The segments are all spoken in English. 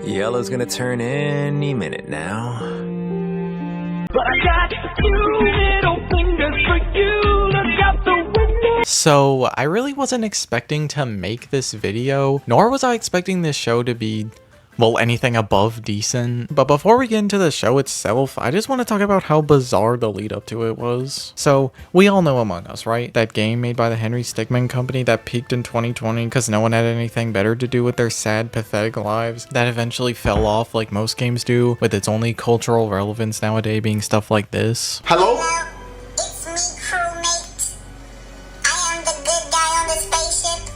Yellow's gonna turn any minute now. But I got two little fingers for you. Look out the window. So I really wasn't expecting to make this video, nor was I expecting this show to be, well, anything above decent. But before we get into the show itself, I just want to talk about how bizarre the lead up to it was. So we all know Among Us, right? That game made by the Henry Stickmin company that peaked in 2020 because no one had anything better to do with their sad, pathetic lives, that eventually fell off like most games do, with its only cultural relevance nowadays being stuff like this. Hello? It's me, crewmate. I am the good guy on the spaceship.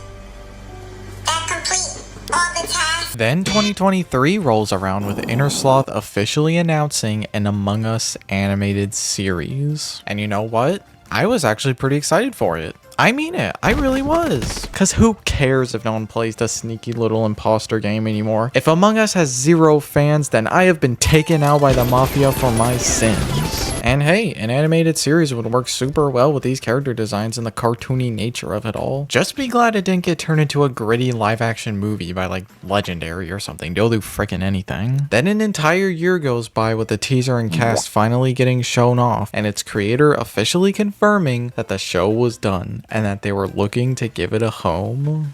That complete all the time. Then 2023 rolls around with Innersloth officially announcing an Among Us animated series. And you know what? I was actually pretty excited for it. I mean it, I really was. Cause who cares if no one plays the sneaky little imposter game anymore? If Among Us has 0 fans, then I have been taken out by the mafia for my sins. And hey, an animated series would work super well with these character designs and the cartoony nature of it all. Just be glad it didn't get turned into a gritty live action movie by like Legendary or something. They'll do frickin' anything. Then an entire year goes by with the teaser and cast finally getting shown off, and its creator officially confirming that the show was done and that they were looking to give it a home.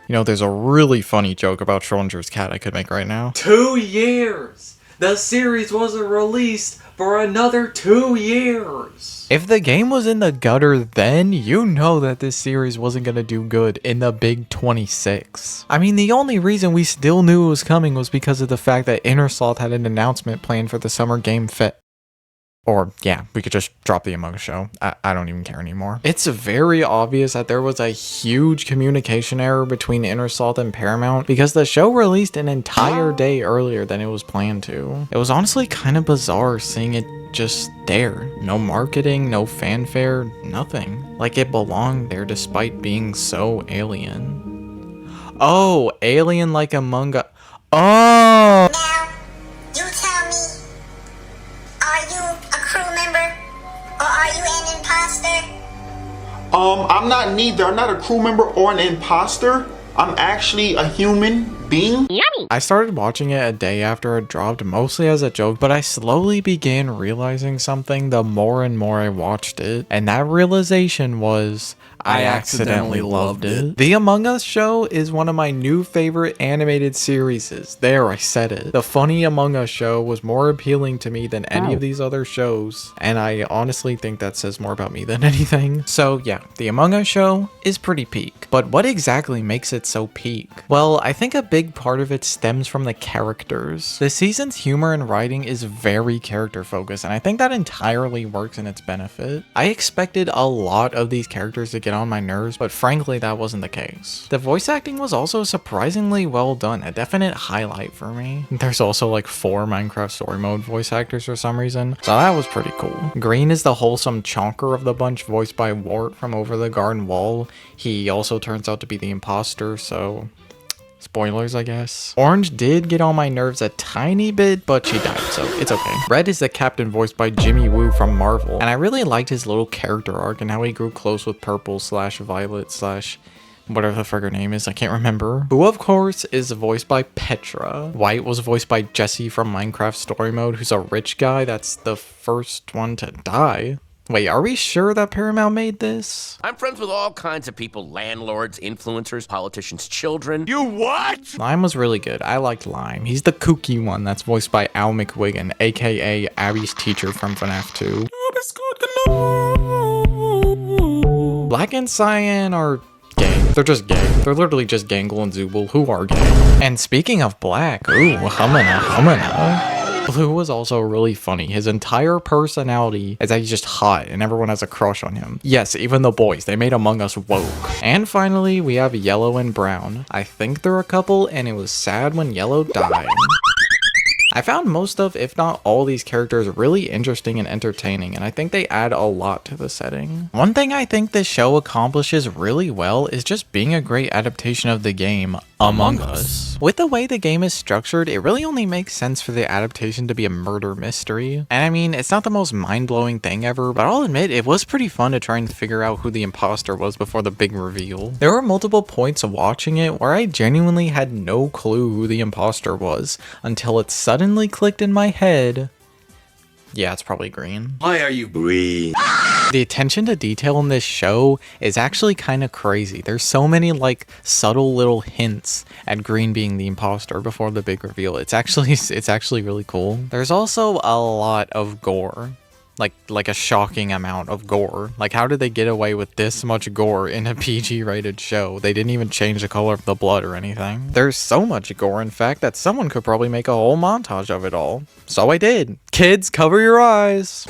You know, there's a really funny joke about Schrodinger's cat I could make right now. 2 years! The series wasn't released for another 2 years! If the game was in the gutter then, you know that this series wasn't gonna do good in the big 26. I mean, the only reason we still knew it was coming was because of the fact that Innersloth had an announcement planned for the Summer Game Fest. Or, yeah, we could just drop the Among Us show. I don't even care anymore. It's very obvious that there was a huge communication error between Innersloth and Paramount because the show released an entire day earlier than it was planned to. It was honestly kind of bizarre seeing it just there. No marketing, no fanfare, nothing. Like it belonged there despite being so alien. Oh, alien like Among Us. Oh! Now, you tell me, are you a crew member or are you an imposter? I'm not neither. I'm not a crew member or an imposter. I'm actually a human being. I started watching it a day after it dropped, mostly as a joke, but I slowly began realizing something the more and more I watched it, and that realization was I accidentally loved it. The Among Us show is one of my new favorite animated series. There, I said it. The funny Among Us show was more appealing to me than any of these other shows, and I honestly think that says more about me than anything. So yeah, the Among Us show is pretty peak. But what exactly makes it so peak? Well, I think a big part of it stems from the characters. The season's humor and writing is very character focused, and I think that entirely works in its benefit. I expected a lot of these characters to get on my nerves, but frankly that wasn't the case. The voice acting was also surprisingly well done, a definite highlight for me. There's also like 4 Minecraft story mode voice actors for some reason, so that was pretty cool. Green is the wholesome chonker of the bunch, voiced by Wart from Over the Garden Wall. He also turns out to be the imposter, so spoilers, I guess. Orange did get on my nerves a tiny bit, but she died, so it's okay. Red is the captain, voiced by Jimmy Woo from Marvel, and I really liked his little character arc and how he grew close with Purple / Violet / whatever the frick her name is, I can't remember. Who, of course, is voiced by Petra. White was voiced by Jesse from Minecraft Story Mode, who's a rich guy that's the first one to die. Wait, are we sure that Paramount made this? I'm friends with all kinds of people, landlords, influencers, politicians' children. You what? Lime was really good. I liked Lime. He's the kooky one that's voiced by Al McWiggin, aka Abby's teacher from FNAF 2. Black and Cyan are gay. They're just gay. They're literally just Gangle and Zooble, who are gay. And speaking of black, ooh, humana. Blue was also really funny. His entire personality is that he's just hot and everyone has a crush on him. Yes, even the boys. They made Among Us woke. And finally, we have Yellow and Brown. I think they're a couple, and it was sad when Yellow died. I found most of, if not all, these characters really interesting and entertaining, and I think they add a lot to the setting. One thing I think this show accomplishes really well is just being a great adaptation of the game Among Us. With the way the game is structured, it really only makes sense for the adaptation to be a murder mystery. And I mean, it's not the most mind-blowing thing ever, but I'll admit it was pretty fun to try and figure out who the imposter was before the big reveal. There were multiple points watching it where I genuinely had no clue who the imposter was until it suddenly clicked in my head. Yeah, it's probably green. Why are you green? The attention to detail in this show is actually kind of crazy. There's so many like subtle little hints at Green being the imposter before the big reveal. It's actually really cool. There's also a lot of gore. Like a shocking amount of gore. Like, how did they get away with this much gore in a PG-rated show? They didn't even change the color of the blood or anything. There's so much gore, in fact, that someone could probably make a whole montage of it all. So I did. Kids, cover your eyes.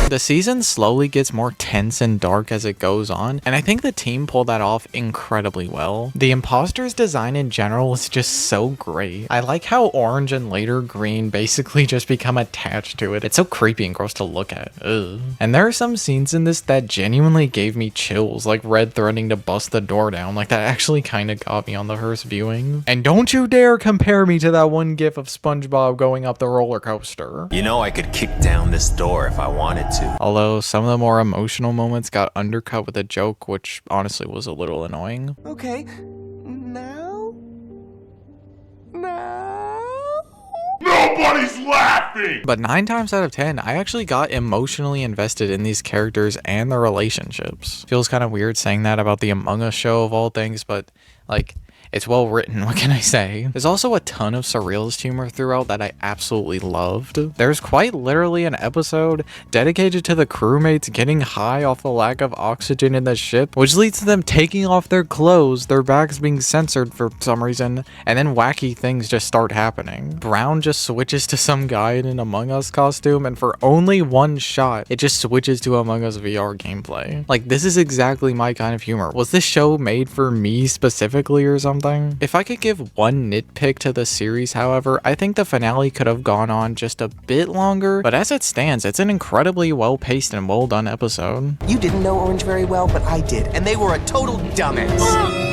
The season slowly gets more tense and dark as it goes on, and I think the team pulled that off incredibly well. The imposter's design in general is just so great. I like how orange and later green basically just become attached to it. It's so creepy and gross to look at. Ugh. And there are some scenes in this that genuinely gave me chills, like Red threatening to bust the door down. Like, that actually kind of got me on the first viewing. And don't you dare compare me to that one gif of SpongeBob going up the roller coaster. You know I could kick down this door if I wanted to. Although some of the more emotional moments got undercut with a joke, which honestly was a little annoying. Okay, now? Nobody's laughing! But 9 times out of 10, I actually got emotionally invested in these characters and their relationships. Feels kind of weird saying that about the Among Us show of all things, but like, it's well written, what can I say? There's also a ton of surrealist humor throughout that I absolutely loved. There's quite literally an episode dedicated to the crewmates getting high off the lack of oxygen in the ship, which leads to them taking off their clothes, their backs being censored for some reason, and then wacky things just start happening. Brown just switches to some guy in an Among Us costume, and for only one shot, it just switches to Among Us VR gameplay. Like, this is exactly my kind of humor. Was this show made for me specifically or something? If I could give one nitpick to the series, however, I think the finale could have gone on just a bit longer, but as it stands, it's an incredibly well-paced and well-done episode. You didn't know Orange very well, but I did, and they were a total dumbass.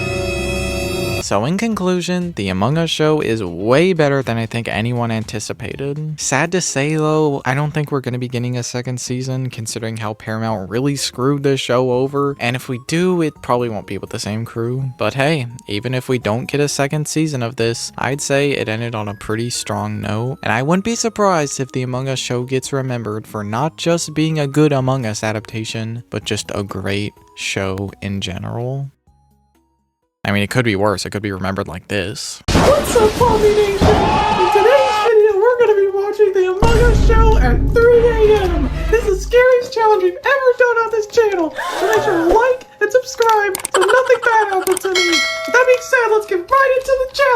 So in conclusion, the Among Us show is way better than I think anyone anticipated. Sad to say though, I don't think we're going to be getting a second season considering how Paramount really screwed this show over, and if we do, it probably won't be with the same crew. But hey, even if we don't get a second season of this, I'd say it ended on a pretty strong note, and I wouldn't be surprised if the Among Us show gets remembered for not just being a good Among Us adaptation, but just a great show in general. I mean, it could be worse. It could be remembered like this. What's up, Poppy Nation? In today's video, we're going to be watching the Among Us show at 3 a.m. This is the scariest challenge we've ever done on this channel. So make sure to like and subscribe so nothing bad happens to me. With that being said, let's get right into the challenge.